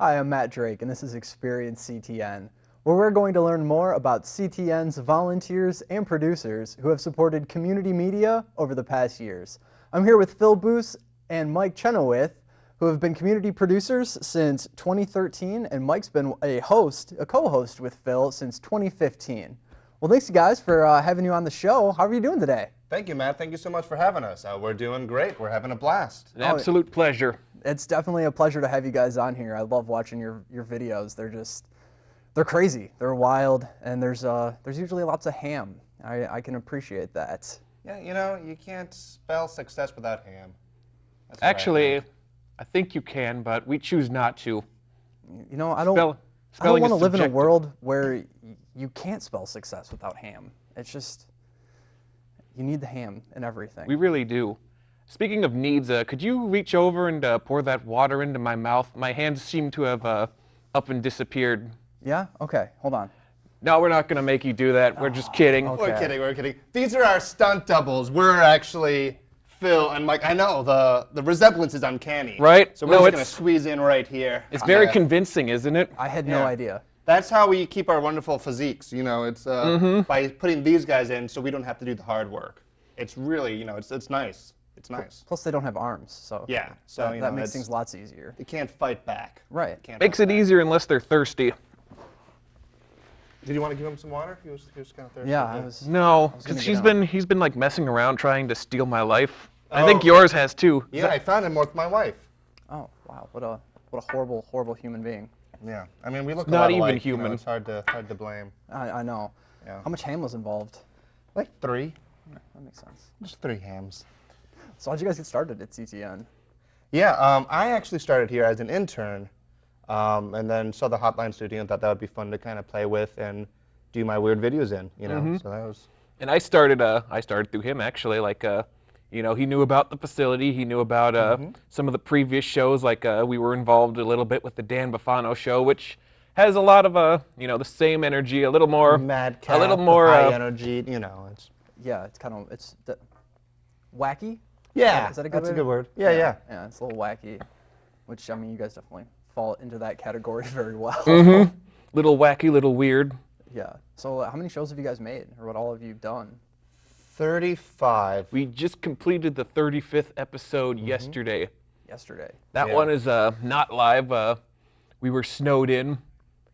Hi, I'm Matt Drake, and this is Experience CTN, where we're going to learn more about CTN's volunteers and producers who have supported community media over the past years. I'm here with Phil Ampersand and Mike Chenoweth, who have been community producers since 2013, and Mike's been a co-host with Phil since 2015. Well, thanks, guys, for having you on the show. How are you doing today? Thank you, Matt. Thank you so much for having us. We're doing great. We're having a blast. An absolute pleasure. It's definitely a pleasure to have you guys on here. I love watching your videos. They're crazy. They're wild, and there's usually lots of ham. I can appreciate that. Yeah, you know, you can't spell success without ham. That's Actually, I think you can, but we choose not to. You know, I don't want to live in a world where you can't spell success without ham. It's just, you need the ham in everything. We really do. Speaking of needs, could you reach over and pour that water into my mouth? My hands seem to have up and disappeared. Yeah? Okay, hold on. No, we're not going to make you do that. We're just kidding. Okay. We're kidding. These are our stunt doubles. We're actually Phil and Mike. I know, the resemblance is uncanny. Right? So we're just going to squeeze in right here. It's very convincing, isn't it? I had no idea. That's how we keep our wonderful physiques. You know, it's by putting these guys in so we don't have to do the hard work. It's really, you know, it's nice. It's nice. Plus, they don't have arms, so yeah, so that makes things lots easier. They can't fight back. Right. Makes it easier unless they're thirsty. Did you want to give him some water? He was kind of thirsty. Yeah, I was. No, because he's been like messing around trying to steal my life. I think yours has too. Yeah, I found him with my wife. Oh wow, what a horrible human being. Yeah, I mean we look a not lot even alike, human. You know, it's hard to blame. I know. Yeah. How much ham was involved? Like 3. That makes sense. Just 3 hams. So how'd you guys get started at CTN? Yeah, I actually started here as an intern, and then saw the Hotline Studio and thought that would be fun to kind of play with and do my weird videos in, you know. So that was. And I started through him actually. Like, you know, he knew about the facility. He knew about some of the previous shows. Like, we were involved a little bit with the Dan Bufano show, which has a lot of you know, the same energy, a little more Madcap, a little more high energy. You know, it's. Yeah, it's kind of wacky. Yeah, is that a that's good a good word. Yeah, yeah. Yeah, it's a little wacky, which I mean, you guys definitely fall into that category very well. little wacky, little weird. Yeah. So how many shows have you guys made, or what all have you done? 35. We just completed the 35th episode yesterday. Yesterday. That one is not live. We were snowed in,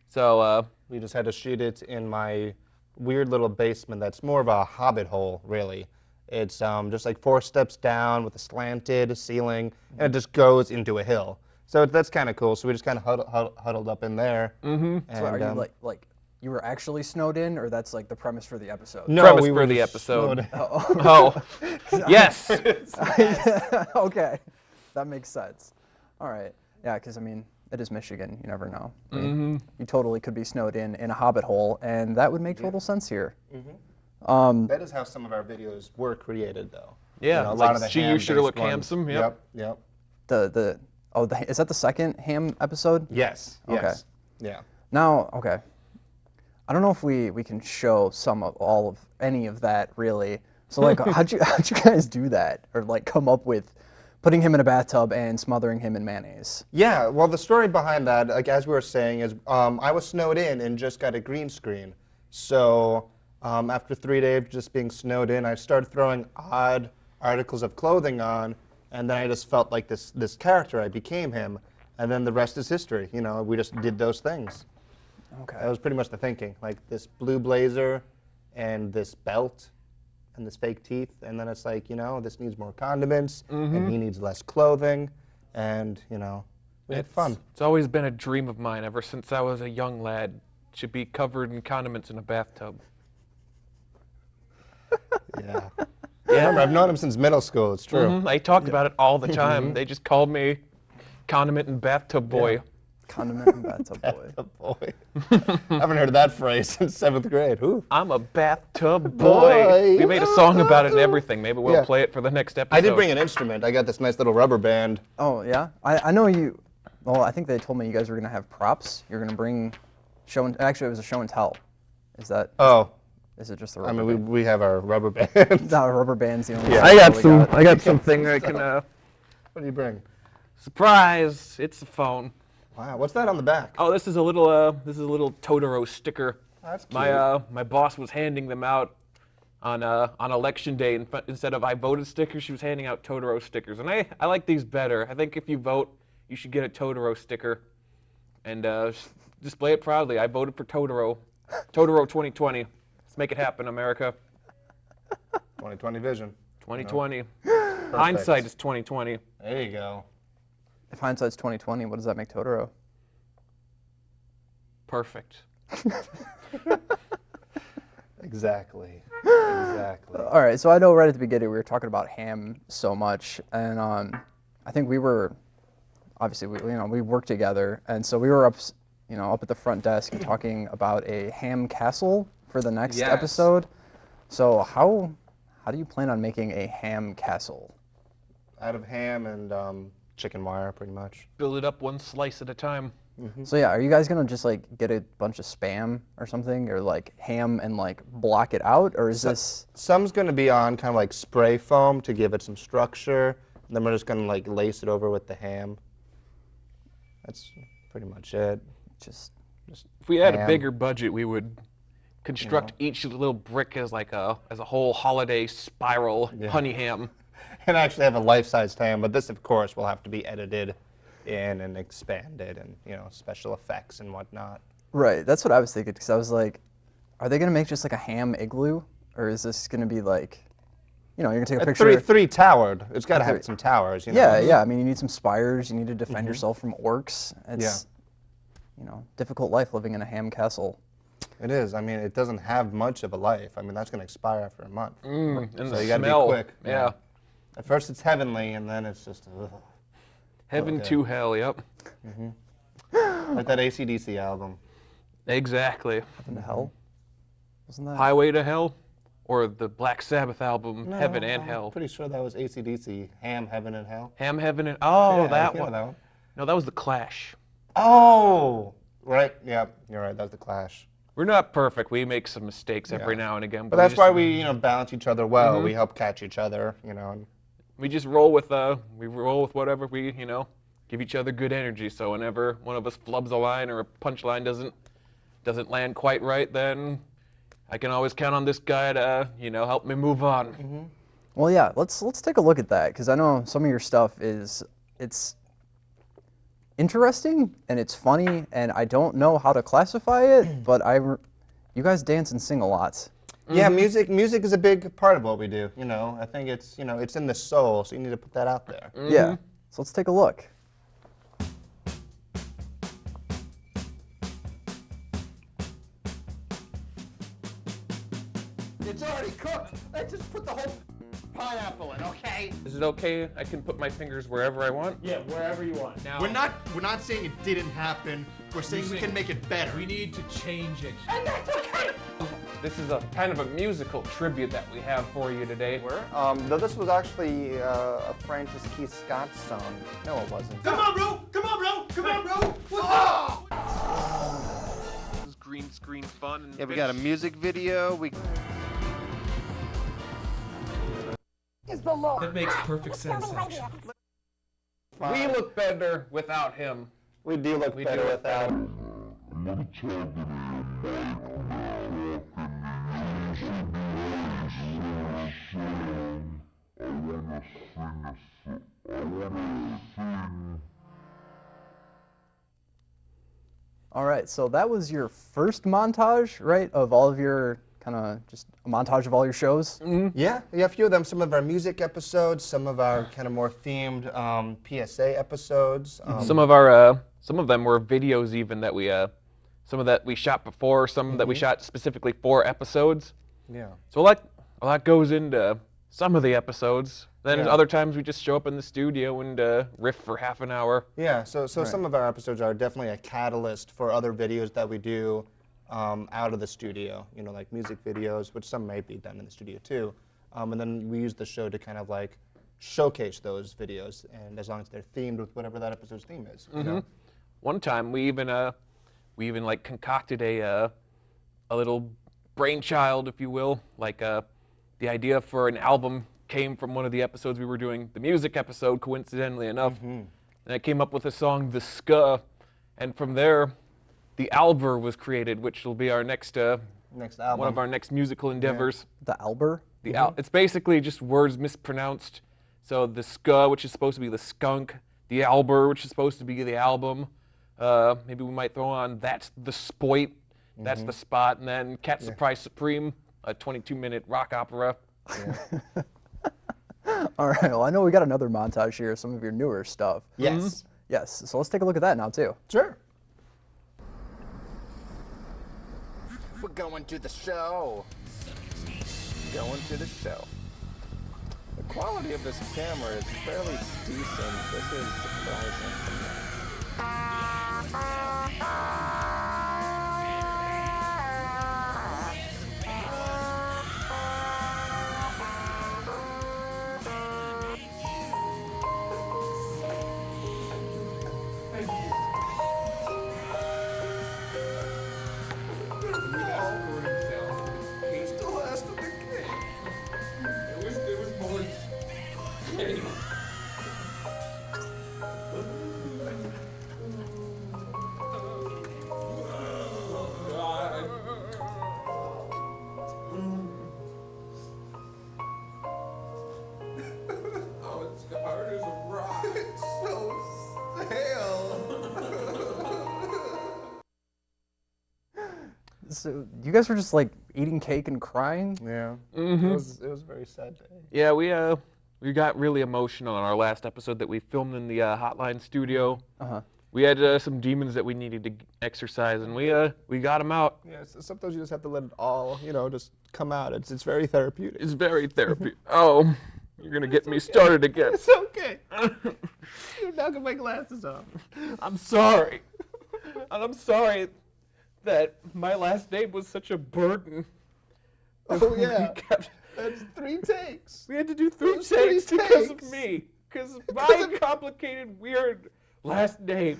so We just had to shoot it in my weird little basement that's more of a hobbit hole, really. It's just like 4 steps down with a slanted ceiling, and it just goes into a hill. So that's kind of cool. So we just kind of huddled up in there. And, So are you like you were actually snowed in, or that's like the premise for the episode? No, premise we for were the just episode. snowed in. Oh, yes. Okay, that makes sense. All right. Yeah, because I mean, it is Michigan. You never know. You totally could be snowed in a hobbit hole, and that would make total sense here. That is how some of our videos were created, though. Yeah, You know, a like lot of the She ham-based Used to Look ones. Handsome. Yep. Yep. Is that the second ham episode? Yes. Okay. Yes. Yeah. Now, okay. I don't know if we can show any of that really. So like, how'd you guys do that, or like come up with putting him in a bathtub and smothering him in mayonnaise? Yeah, well, the story behind that, like as we were saying, is I was snowed in and just got a green screen. So after 3 days of just being snowed in, I started throwing odd articles of clothing on, and then I just felt like this character. I became him, and then the rest is history. You know, we just did those things. Okay. That was pretty much the thinking, like this blue blazer and this belt and this fake teeth, and then it's like, you know, this needs more condiments, and he needs less clothing, and, you know, we had fun. It's always been a dream of mine ever since I was a young lad. Should be covered in condiments in a bathtub. Yeah. Remember, I've known him since middle school, it's true. They talk about it all the time. They just called me condiment and bathtub boy. Condiment and bathtub boy. Oh, boy. I haven't heard that phrase since 7th grade. Ooh. I'm a bathtub Boy. boy. We made a song about it and everything. Maybe we'll Yeah. play it for the next episode. I did bring an instrument. I got this nice little rubber band. Oh yeah, I know you. Well, I think they told me you guys were gonna have props. You're gonna bring actually it was a show and tell. Is that? Oh, Is it just the I rubber mean, band? we have our rubber band. No, rubber band's the only. Yeah. stuff I got something I can. What do you bring? Surprise! It's a phone. Wow, what's that on the back? Oh, this is a little Totoro sticker. That's cute. My boss was handing them out on election day, and instead of I voted stickers, she was handing out Totoro stickers, and I like these better. I think if you vote, you should get a Totoro sticker, and display it proudly. I voted for Totoro. Totoro 2020. Let's make it happen, America. 2020 vision. 2020. Hindsight is 2020. There you go. If hindsight's 2020, what does that make Totoro? Perfect. Exactly. Exactly. All right, so I know right at the beginning we were talking about ham so much, and I think we were, obviously, we worked together, and so we were up at the front desk talking about a ham castle for the next Yes. episode. So how do you plan on making a ham castle? Out of ham and chicken wire, pretty much. Build it up one slice at a time. So yeah, are you guys gonna just like get a bunch of Spam or something, or like ham and like block it out, or is this? Some's going to be on kind of like spray foam to give it some structure. And then we're just going to like lace it over with the ham. That's pretty much it. Just If we had a Ham. bigger budget, we would construct each little brick as like a whole holiday spiral honey ham. And actually have a life-sized ham, but this, of course, will have to be edited in and expanded and, special effects and whatnot. right. That's what I was thinking, because I was like, are they gonna make just like a ham igloo, or is this gonna be like, you're gonna take a picture? Three towered. It's got to have Three. some towers, Yeah, yeah. I mean, you need some spires. You need to defend yourself from orcs. It's, difficult life living in a ham castle. It is. I mean, it doesn't have much of a life. I mean, that's going to expire after a month. And So the you got to smell. be quick. Yeah. At first it's heavenly, and then it's just Heaven Okay. to hell, yep. like that AC/DC album. Exactly. Heaven to hell? Wasn't that? Highway to Hell? Or the Black Sabbath album, Heaven and I'm Hell. pretty sure that was AC/DC. Ham, Heaven, and Hell. Ham, Heaven, and... Oh, Yeah, that you know one. that one. No, that was the Clash. Oh, right. Yeah, you're right. That was the Clash. We're not perfect. We make some mistakes every now and again. But that's we why just, we, balance each other well. We help catch each other, and we just roll with whatever we, give each other good energy. So whenever one of us flubs a line or a punchline doesn't land quite right, then I can always count on this guy to, help me move on. Well, yeah. Let's take a look at that, because I know some of your stuff it's interesting and it's funny, and I don't know how to classify it, but you guys dance and sing a lot. yeah, music is a big part of what we do. I think it's it's in the soul, so you need to put that out there. Yeah. So let's take a look. It's already cooked. I just put the whole pineapple in, okay? Is it okay? I can put my fingers wherever I want? Yeah, wherever you want. Now, We're not saying it didn't happen. We're saying we can make it better. We need to change it. this is a kind of a musical tribute that we have for you today. Though this was actually a Francis Keith Scott song. No, it wasn't. Come on, bro! Come on, bro! Come on, bro! What's up? This is green screen fun. And Yeah, we got a music video. That makes perfect sense, actually. We look better without him. We do look better do it without. All right. So that was your first montage, right, of all of your kind of just a montage of all your shows. Yeah, a few of them. Some of our music episodes, some of our kind of more themed PSA episodes. Some of them were videos even that some of that we shot before, some that we shot specifically for episodes. Yeah. So a lot goes into some of the episodes. Then Yeah. other times we just show up in the studio and riff for half an hour. Yeah, so some of our episodes are definitely a catalyst for other videos that we do out of the studio, like music videos, which some may be done in the studio too. And then we use the show to kind of like showcase those videos, and as long as they're themed with whatever that episode's theme is. One time we even like concocted a little brainchild, if you will, like the idea for an album came from one of the episodes we were doing, the music episode, coincidentally enough. And I came up with a song, The Ska, And from there, the Albur was created, which will be our next Next album. one of our next musical endeavors. The Albur? It's basically just words mispronounced. So the ska, which is supposed to be the skunk, the Albur, which is supposed to be the album. Maybe we might throw on That's the Spoit, That's the Spot, and then Cat Surprise Supreme, a 22-minute rock opera. All right, well, I know we got another montage here of some of your newer stuff. Yes. Yes, so let's take a look at that now, too. Sure. We're going to the show. Going to the show. The quality of this camera is fairly decent. This is surprising. So you guys were just like eating cake and crying? Yeah. It was a very sad day. Yeah, we got really emotional on our last episode that we filmed in the Hotline studio. We had some demons that we needed to exercise, and we got them out. Yeah, sometimes you just have to let it all, just come out. It's very therapeutic. It's very therapeutic. Oh, you're gonna get me started again. It's okay. You're not gonna my glasses off. I'm sorry. And I'm sorry that my last name was such a burden. Oh yeah. We kept- That's 3 takes. We had to do 3 Those 3 takes because of takes. me. Because my complicated, weird last name.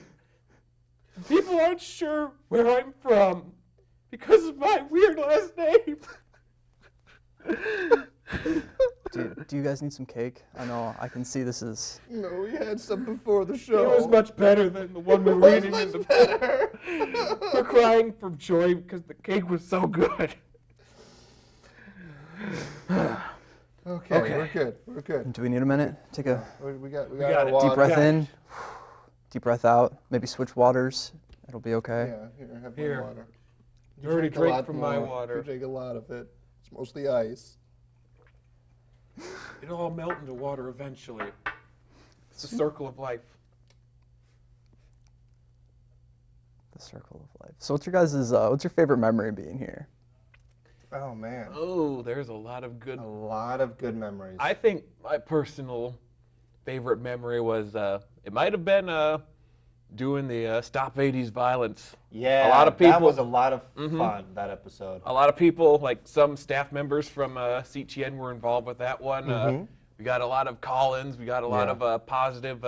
People aren't sure where I'm from because of my weird last name. Do you guys need some cake? I know, I can see this is... No, we had some before the show. It was much better than the one we were eating in the better. We're crying from joy because the cake was so good. Okay, we're good. We're good. Do we need a minute? Take a We got got our it. water. deep breath got it. in, deep breath out, maybe switch waters. It'll be okay. Yeah, here, have Here. my water. You already a drank lot from my more. water. You drink a lot of it. It's mostly ice. It'll all melt into water eventually. It's the circle of life. The circle of life. So what's your favorite memory being here? Oh man, Oh, there's a lot of good. a lot of good memories. I think my personal favorite memory was it might have been doing the Stop 80s Violence. yeah, a lot of That people- was a lot of fun. That episode. A lot of people, like some staff members from CTN, were involved with that one. We got a lot of call-ins. We got a lot Yeah. of positive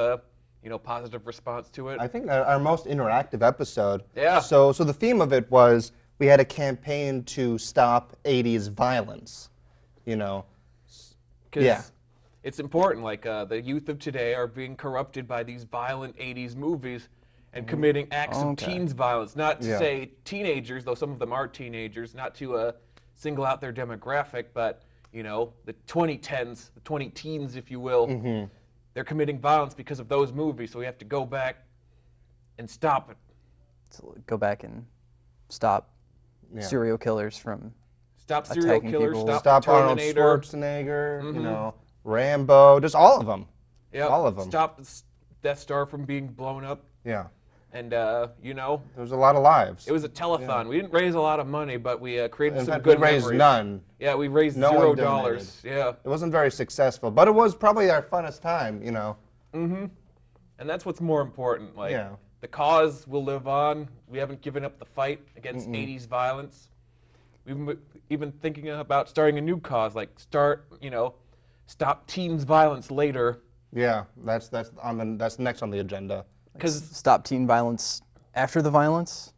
response to it. I think our most interactive episode. Yeah. So the theme of it was we had a campaign to stop 80s violence. Because Yeah. it's important. Like the youth of today are being corrupted by these violent 80s movies and committing acts of Okay. teens violence. Not to Yeah. say teenagers, though some of them are teenagers, not to single out their demographic, but the 2010s, the 20 teens, if you will, they're committing violence because of those movies. So we have to go back and stop it. So go back and stop Yeah. serial killers from... Stop serial Attacking killers. people. Stop the Arnold Terminator. Schwarzenegger. Rambo. Just all of them. Yep. all of them. Stop the Death Star from being blown up. Yeah. And There's a lot of lives. it was a telethon. We didn't raise a lot of money, but we created In some fact, good we raised memories. none. Yeah, we raised No one $0. Yeah, It wasn't very successful, but it was probably our funnest time. and that's what's more important. Like Yeah. the cause will live on. We haven't given up the fight against 80s violence. We've even thinking about starting a new cause, like stop teens violence later. Yeah, that's next on the agenda. Because Stop teen violence after the violence?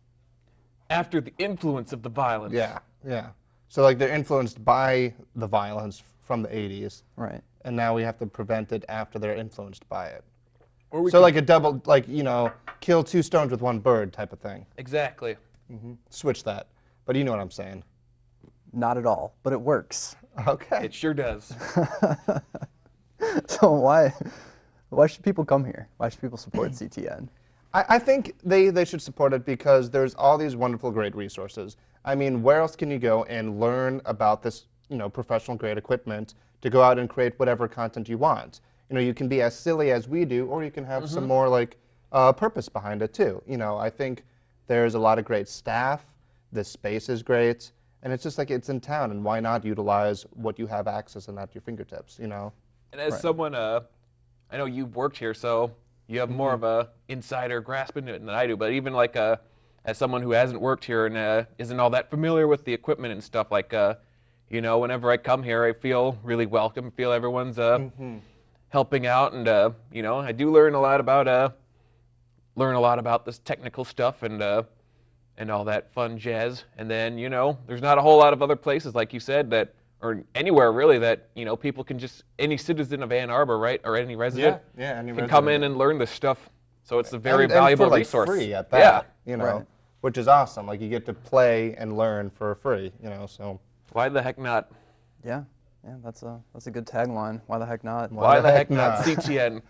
after the influence of the violence. Yeah, yeah. So like they're influenced by the violence from the 80s, Right. and now we have to prevent it after they're influenced by it. Or we So could- like a double, like kill two stones with one bird type of thing. Exactly. Switch that. But you know what I'm saying. Not at all, but it works. Okay. It sure does. So why should people come here? Why should people support CTN? I think they should support it because there's all these wonderful, great resources. I mean, where else can you go and learn about this, professional grade equipment to go out and create whatever content you want? You can be as silly as we do, or you can have some more like purpose behind it too. I think there's a lot of great staff. The space is great, and it's just like it's in town, and why not utilize what you have access and at your fingertips? And as someone, I know you've worked here, so you have more of a insider grasp into it than I do. But even like as someone who hasn't worked here and isn't all that familiar with the equipment and stuff, like whenever I come here, I feel really welcome. Feel everyone's helping out, and I do learn a lot about this technical stuff and all that fun jazz. And then there's not a whole lot of other places, like you said, that or anywhere really that people can just any citizen of Ann Arbor, right, or any resident, any can come in and learn this stuff. So it's a very and valuable for, like, resource. free at that, Right. which is awesome. Like you get to play and learn for free, So Why the heck not? Yeah, that's a good tagline. Why the heck not? Why the heck not? CTN.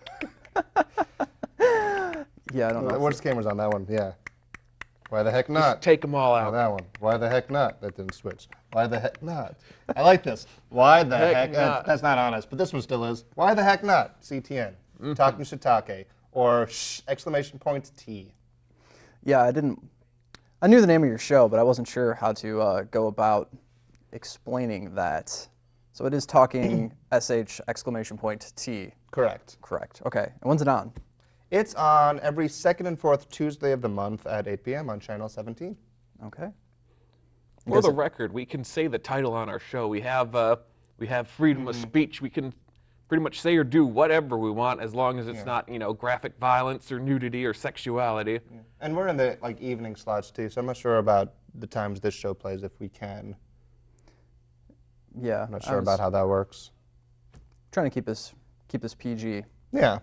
Yeah, I don't know. What's cameras on that one? Yeah. Why the heck not? Take them all On out. that one. Why the heck not? That didn't switch. Why the heck not? I like this. Why the heck not? That's not honest, but this one still is. Why the heck not? CTN. Talking shiitake. Or exclamation point T. Yeah, I knew the name of your show, but I wasn't sure how to go about explaining that. So it is Talking SH exclamation point T. Correct. Correct. Okay. And when's it on? It's on every second and fourth Tuesday of the month at 8 p.m. on Channel 17. Okay. For the record, we can say the title on our show. We have freedom of speech. We can pretty much say or do whatever we want as long as it's not, graphic violence or nudity or sexuality. Yeah. And we're in the evening slots too, so I'm not sure about the times this show plays if we can. Yeah. I'm not sure about how that works. Trying to keep this PG. Yeah.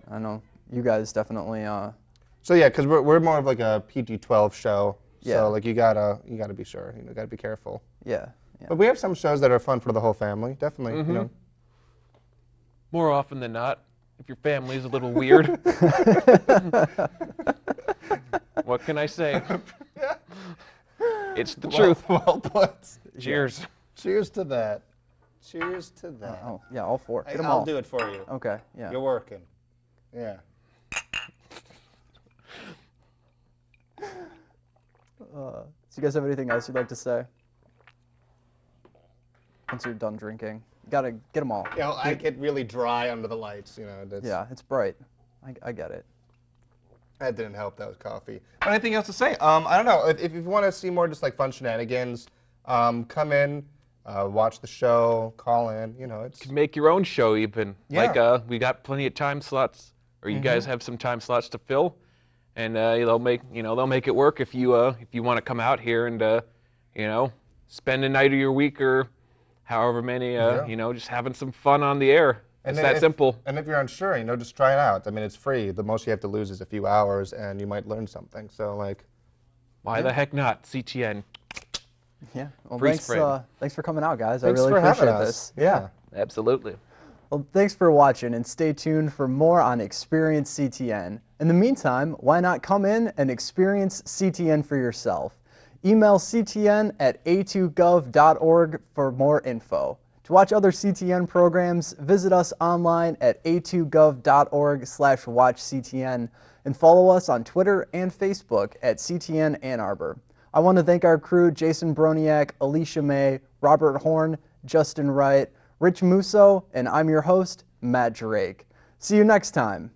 I know you guys definitely. So yeah, because we're more of like a PG-12 show. Yeah. So you gotta be sure. Gotta be careful. Yeah. But we have some shows that are fun for the whole family. Definitely. More often than not, if your family's a little weird. What can I say? It's the truth. Well put. Cheers. Cheers to that. Cheers to that. Oh, yeah, all four. Get 'em I'll all. do it for you. Okay. Yeah. You're working. Yeah. So you guys have anything else you'd like to say? Once you're done drinking, you gotta get them all. I get really dry under the lights. That's, Yeah, it's bright. I get it. That didn't help. That was coffee. Anything else to say? I don't know. If you want to see more just fun shenanigans, come in, watch the show, call in. It's Make your own show even. Yeah. Like we got plenty of time slots, or you guys have some time slots to fill, and they'll make it work if you want to come out here and spend a night of your week or however many just having some fun on the air. It's that simple. And if you're unsure, just try it out. I mean, it's free. The most you have to lose is a few hours, and you might learn something. So Why the heck not? CTN. Yeah. Well, Freeze frame. thanks for coming out, guys. thanks I really for appreciate having this. us. Yeah. Absolutely. Well, thanks for watching, and stay tuned for more on Experience CTN. In the meantime, why not come in and experience CTN for yourself? Email ctn@a2gov.org for more info. To watch other CTN programs, visit us online at a2gov.org/watchctn and follow us on Twitter and Facebook at CTN Ann Arbor. I want to thank our crew, Jason Broniak, Alicia May, Robert Horn, Justin Wright, Rich Musso, and I'm your host, Matt Drake. See you next time.